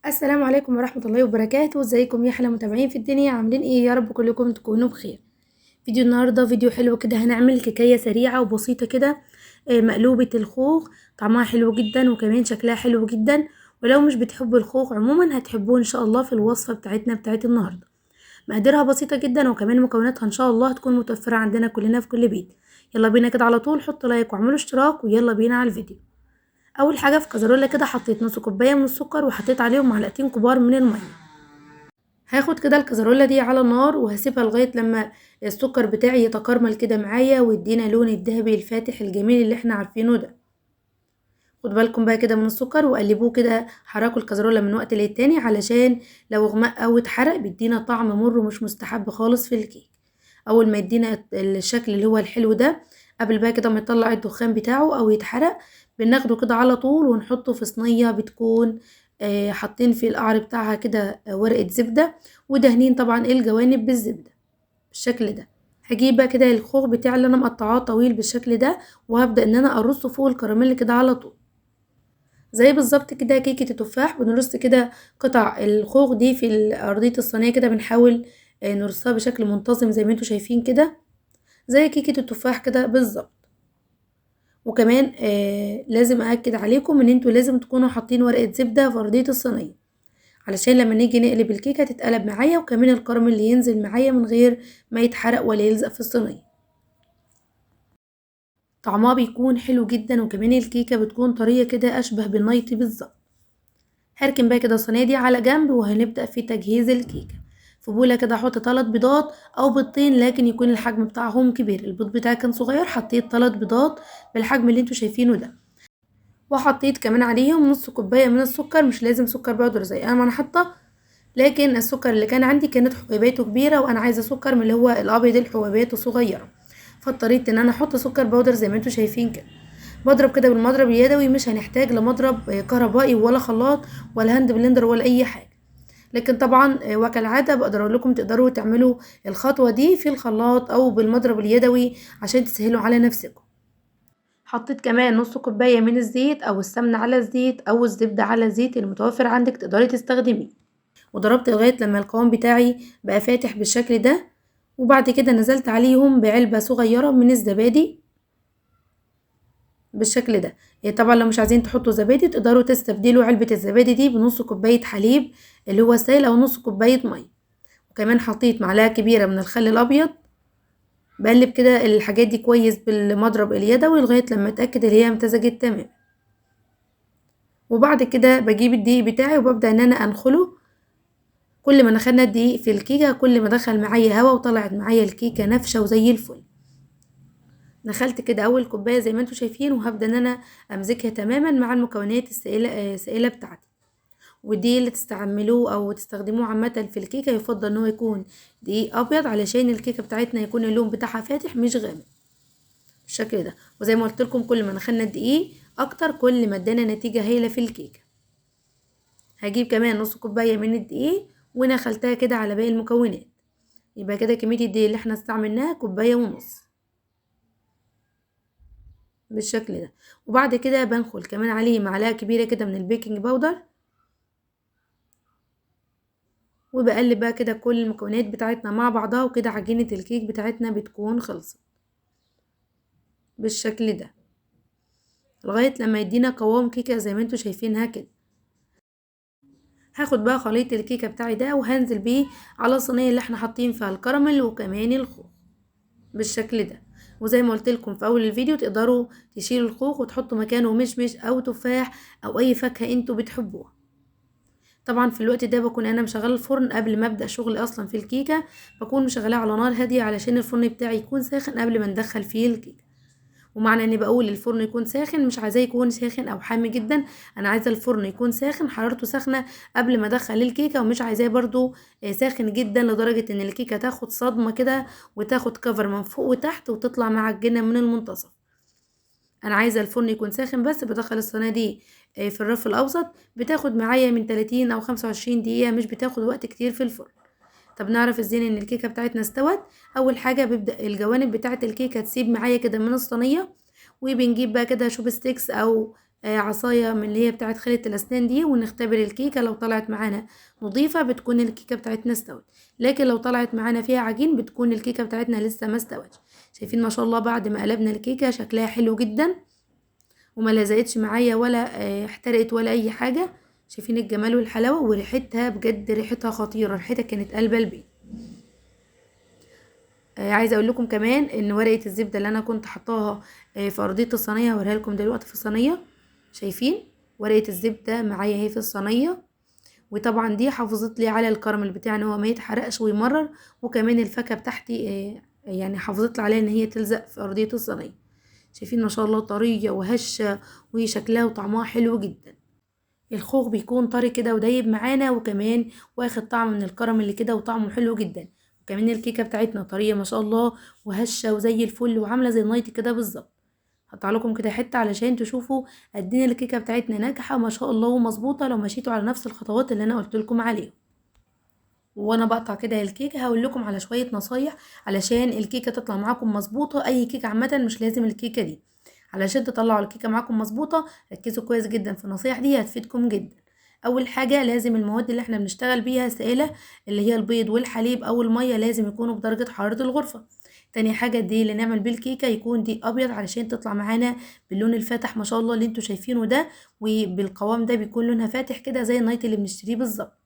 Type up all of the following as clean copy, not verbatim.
السلام عليكم ورحمة الله وبركاته. ازيكم يا احلى متابعين في الدنيا؟ عاملين ايه؟ يا رب كلكم تكونوا بخير. فيديو النهارده فيديو حلو كده، هنعمل كيكية سريعة وبسيطة كده. مقلوبة الخوخ. طعمها حلو جدا وكمان شكلها حلو جدا. ولو مش بتحبوا الخوخ عموما هتحبوه ان شاء الله في الوصفة بتاعتنا بتاعت النهارده. مقاديرها بسيطة جدا وكمان مكوناتها ان شاء الله هتكون متوفرة عندنا كلنا في كل بيت. يلا بينا كده على طول، حطوا لايك واعملوا اشتراك ويلا بينا على الفيديو. اول حاجة في كزرولة كده حطيت نص كوباية من السكر وحطيت عليهم معلقتين كبار من المية. هاخد كده الكزرولة دي على النار وهسيبها لغاية لما السكر بتاعي يتكرمل كده معايا ويدينا لون الذهبي الفاتح الجميل اللي احنا عارفينه ده. خد بالكم بقى كده من السكر وقلبوه كده، حركوا الكزرولة من وقت للتاني علشان لو غمق او اتحرق بيدينا طعم مر ومش مستحب خالص في الكيك. اول ما يدينا الشكل اللي هو الحلو ده، قبل بقى كده ما يطلع الدخان بتاعه او يتحرق، بناخده كده على طول ونحطه في صينية بتكون حاطين في القعر بتاعها كده ورقة زبدة، ودهنين طبعا الجوانب بالزبدة بالشكل ده. هجيب بقى كده الخوخ بتاعي اللي انا مقطعاه طويل بالشكل ده، وهبدأ ان انا ارصه فوق الكراميل كده على طول زي بالظبط كده كيكة التفاح. بنرص كده قطع الخوخ دي في أرضية الصينية كده، بنحاول نرصها بشكل منتظم زي ما انتوا شايفين كده، زي كيكة التفاح كده بالظبط. وكمان لازم أأكد عليكم ان انتوا لازم تكونوا حاطين ورقة زبدة في أرضية الصينية علشان لما نيجي نقلب الكيكة تتقلب معايا، وكمان الكراميل اللي ينزل معايا من غير ما يتحرق ولا يلزق في الصينية. طعمها بيكون حلو جدا وكمان الكيكة بتكون طرية كده أشبه بالنايتي بالظبط. هركن بقى كده الصينية دي على جنب وهنبدأ في تجهيز الكيكة. في بولة كده هحط 3 بيضات او بيضتين، لكن يكون الحجم بتاعهم كبير. البيض بتاعي كان صغير، حطيت 3 بيضات بالحجم اللي انتوا شايفينه ده. وحطيت كمان عليهم نص كوباية من السكر، مش لازم سكر بودر زي انا ما انا حاطه، لكن السكر اللي كان عندي كانت حبيباته كبيرة وانا عايزة سكر من اللي هو الابيض الحبيباته صغيرة، فاضطريت ان انا احط سكر بودر زي ما انتوا شايفين كده. بضرب كده بالمضرب اليدوي، مش هنحتاج لمضرب كهربائي ولا خلاط ولا هاند بلندر ولا اي حاجة. لكن طبعا وكالعادة بقدر اقول لكم تقدروا تعملوا الخطوة دي في الخلاط او بالمضرب اليدوي عشان تسهلوا على نفسكم. حطيت كمان نص كوباية من الزيت او السمنة على الزيت او الزبدة على الزيت المتوفر عندك تقدري تستخدميه، وضربت لغاية لما القوام بتاعي بقى فاتح بالشكل ده. وبعد كده نزلت عليهم بعلبة صغيرة من الزبادي بالشكل ده. طبعا لو مش عايزين تحطوا زبادي تقدروا تستبدلوا علبة الزبادي دي بنص كوباية حليب اللي هو سائل او نص كوباية مية. وكمان حطيت معلقة كبيرة من الخل الابيض. بقلب كده الحاجات دي كويس بالمضرب اليدوي لغاية لما اتأكد ان هي امتزجت تمام. وبعد كده بجيب الدقيق بتاعي وببدأ ان انا انخله. كل ما دخلنا الدقيق في الكيكة كل ما دخل معايا هوا وطلعت معايا الكيكة نافشة وزي الفل. دخلت كده اول كوبايه زي ما انتم شايفين، وهبدا ان انا امزجها تماما مع المكونات السائله بتاعتي. ودي اللي تستعملوه او تستخدموه عامه في الكيكه، يفضل ان هو يكون دقيق ابيض علشان الكيكه بتاعتنا يكون اللون بتاعها فاتح مش غامق بالشكل ده. وزي ما قلت لكم كل ما دخلنا الدقيق اكتر كل ما ادانا نتيجه هايله في الكيكه. هجيب كمان نص كوبايه من الدقيق ونخلتها كده على باقي المكونات، يبقى كده كميه الدقيق اللي احنا استعملناها كوبايه ونص بالشكل ده. وبعد كده بنخل كمان عليه معلقة كبيرة كده من البيكنج باودر، وبقلب بقى كده كل المكونات بتاعتنا مع بعضها، وكده عجينة الكيك بتاعتنا بتكون خلصت بالشكل ده لغاية لما يدينا قوام كيكة زي ما انتوا شايفينها كده. هاخد بقى خليط الكيكة بتاعي ده وهنزل بيه على الصينية اللي احنا حاطين فيها الكراميل وكمان الخوخ بالشكل ده. وزي ما قلت لكم في اول الفيديو تقدروا تشيلوا الخوخ وتحطوا مكانه مشمش او تفاح او اي فاكهة انتوا بتحبوها. طبعا في الوقت ده بكون انا مشغله الفرن قبل ما ابدا شغل اصلا في الكيكه، بكون مشغلاه على نار هاديه علشان الفرن بتاعي يكون ساخن قبل ما ندخل فيه الكيكه. ومعنى اني بقول الفرن يكون ساخن مش عايزاه يكون ساخن او حامي جدا، انا عايزه الفرن يكون ساخن حرارته ساخنه قبل ما ادخل الكيكه، ومش عايزاه برضو ساخن جدا لدرجه ان الكيكه تاخد صدمه كده وتاخد كفر من فوق وتحت وتطلع معجنه من المنتصف. انا عايزه الفرن يكون ساخن بس. بدخل الصينيه دي في الرف الاوسط، بتاخد معايا من 30 او 25 دقيقه، مش بتاخد وقت كتير في الفرن. طب نعرف ازاي ان الكيكه بتاعتنا استوت؟ اول حاجه بيبدا الجوانب بتاعه الكيكه تسيب معايا كده من الصينيه، وبنجيب بقى كده شوب ستيكس او عصايه من اللي هي بتاعت خلة الاسنان دي، ونختبر الكيكه. لو طلعت معانا نضيفه بتكون الكيكه بتاعتنا استوت، لكن لو طلعت معانا فيها عجين بتكون الكيكه بتاعتنا لسه ما استوتش. شايفين ما شاء الله بعد ما قلبنا الكيكه شكلها حلو جدا وما لزقتش معايا ولا احترقت ولا اي حاجه. شايفين الجمال والحلاوه، وريحتها بجد ريحتها خطيره، ريحتها كانت قلب البيت. عايزه اقول لكم كمان ان ورقه الزبده اللي انا كنت حطاها في ارضيه الصينيه هوريها لكم دلوقتي في الصينيه. شايفين ورقه الزبده معايا اهي في الصينيه، وطبعا دي حافظت لي على الكراميل بتاعي ان هو ما يتحرقش ويمرر، وكمان الفاكهه بتاعتي يعني حافظت لي عليها ان هي تلزق في ارضيه الصينيه. شايفين ما شاء الله طريه وهشه وشكلها وطعمها حلو جدا. الخوخ بيكون طري كده ودايب معانا، وكمان واخد طعم من الكراميل كده وطعمه حلو جدا. وكمان الكيكه بتاعتنا طريه ما شاء الله وهشه وزي الفل وعامله زي النايت كده بالظبط. هقطع لكم كده حته علشان تشوفوا قد ايه الكيكه بتاعتنا ناجحه ما شاء الله ومظبوطه لو مشيتوا على نفس الخطوات اللي انا قلت لكم عليها. وانا بقطع كده الكيكه هقول لكم على شويه نصايح علشان الكيكه تطلع معاكم مظبوطه. اي كيكه عامه مش لازم الكيكه دي. علشان تطلعوا الكيكه معاكم مظبوطه ركزوا كويس جدا في النصايح دي هتفيدكم جدا. اول حاجه لازم المواد اللي احنا بنشتغل بيها سائله، اللي هي البيض والحليب او الميه، لازم يكونوا بدرجه حراره الغرفه. تاني حاجه دي اللي نعمل بيه الكيكه يكون دي ابيض علشان تطلع معانا باللون الفاتح ما شاء الله اللي انتوا شايفينه ده، وبالقوام ده بيكون لونها فاتح كده زي النايت اللي بنشتريه بالظبط.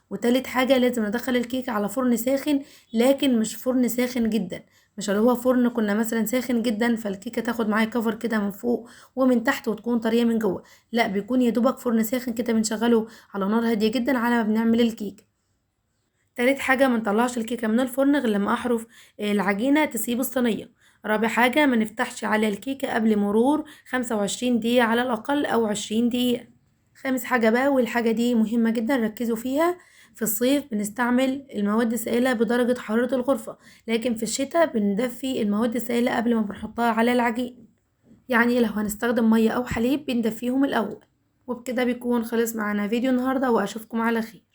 وتالت حاجة لازم ندخل الكيكة على فرن ساخن، لكن مش فرن ساخن جدا، مش اللي هو فرن كنا مثلا ساخن جدا فالكيكة تاخد معايا كفر كده من فوق ومن تحت وتكون طرية من جوه. لا، بيكون يدوبك فرن ساخن كده بنشغله على نار هادية جدا على ما بنعمل الكيكة. تالت حاجة منطلعش الكيكة من الفرن غير لما احرف العجينة تسيب الصينية. رابع حاجة ما نفتحش على الكيكة قبل مرور 25 دقيقة على الأقل أو 20 دقيقة. خامس حاجة بقى، والحاجة دي مهمة جدا ركزوا فيها، في الصيف بنستعمل المواد السائلة بدرجة حرارة الغرفة، لكن في الشتاء بندفي المواد السائلة قبل ما بنحطها على العجين. يعني لو هنستخدم مية أو حليب بندفيهم الأول. وبكده بيكون خلص معانا فيديو النهاردة، وأشوفكم على خير.